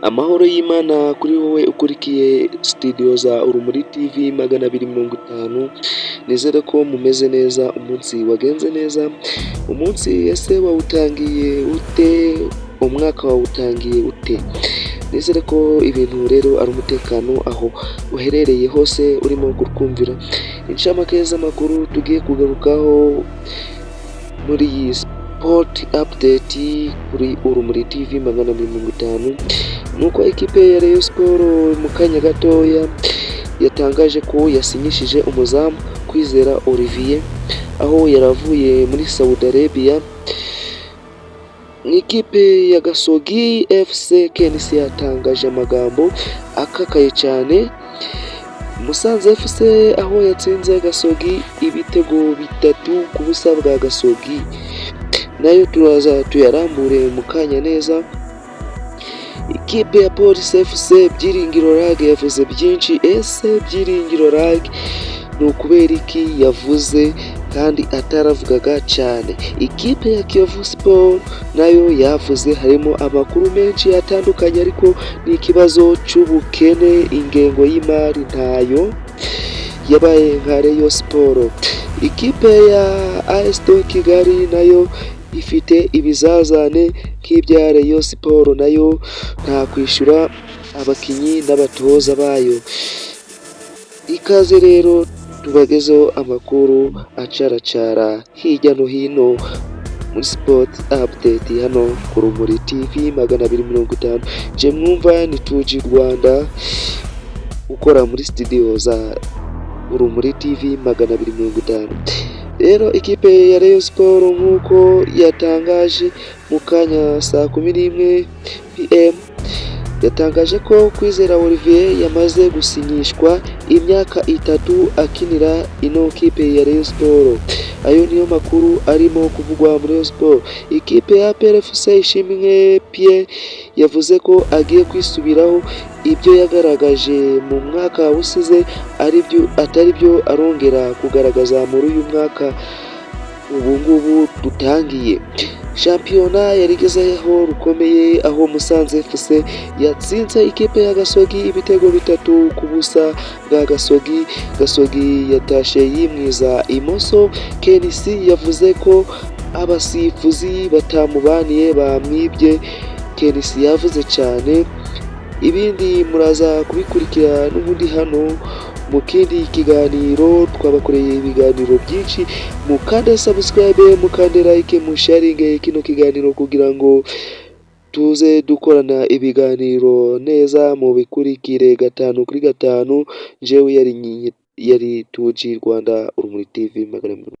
Amahoro y'Imana kuri wowe ukurikiye studio za Urumuri TV 250, nizere ko mumeze neza, umunsi wagenze neza, umunsi ese wawutangiye ute, umwaka wawutangiye ute? Nizere ko ibintu rero ari umutekano aho uherereye hose urimo kurwumvira. Inshamake z'amakuru tugiye kugarukaho muri iyi sport update kuri Urumuri TV 250, nuko ekipe ya Rayon Sport mu kanya gatoya yatangaje ko yasinyishije umuzamu Kwizera Olivier, aho yaravuye muri Saudi Arabia. Ikipe ya Gasogi FC KNC yatangaje amagambo akakaye cyane. Musanze FC aho yatsinze Gasogi ibitego 3 ku busa bwa Gasogi, nayo turaza tuyarambure mu kanya neza. Ikipe ya Police FC Byiringiro Lag yavuze byinshi. Ese Byiringiro Lag ni ukubera iki yavuze kandi ataravugaga cyane? Ikipe ya Kiyovu Sport nayo yavuze, harimo amakuru menshi atandukanye, ariko ni ikibazo cy'ubukene, ingengo y'imari ntayo yabaye nka Rayon Sport. Ikipe ya AS Kigali nayo ifite ibizazane nk'ibya Rayon Sport, nayo nta kwishyura abakinnyi n'abatoza bayo. Ikaze rero tubagezeho amakuru acaracara hirya no hino muri sport update hano ku Urumuri TV 250. Je mwumva ni Tuji Rwanda ukora muri studio za Urumuri TV 250. Rero ikipe ya Rayon Sport nk'uko yatangaje mu kanya saa 11 PM, yatangaje ko Kwizera Olivier yamaze gusinyishwa imyaka 3 akinira ino kipe ya Rayon Sport. Ayo niyo makuru arimo kuvugwa muri Rayon Sport. Ikipe ya PRFC Ishimwe Pierre yavuze ko agiye kwisubiraho, ibyo yagaragaje mu mwaka usize atari byo arongera kugaragaza muri uyu mwaka ubu ngubu dutangiye. Shampiyona yarigezeho rukomeye, aho Musanze FC yatsinze ikipe ya Gasogi ibitego 3 ku busa bwa Gasogi. Gasogi yatashe yimwiza imoso. KNC yavuze ko abasifuzi batamubaniye, bamwibye. KNC yavuze cyane, ibindi muraza kubikurikira n'ubundi hano mu kindi kiganiro. Twabakoreye ibiganiro byinshi, mukande subscribe, mukande like, musharinge kino kiganiro kugira ngo tuze dukorana ibiganiro neza, mu bikurikire 5 kuri 5. Jewe yari Tuji Rwanda, Urumuri TV 250.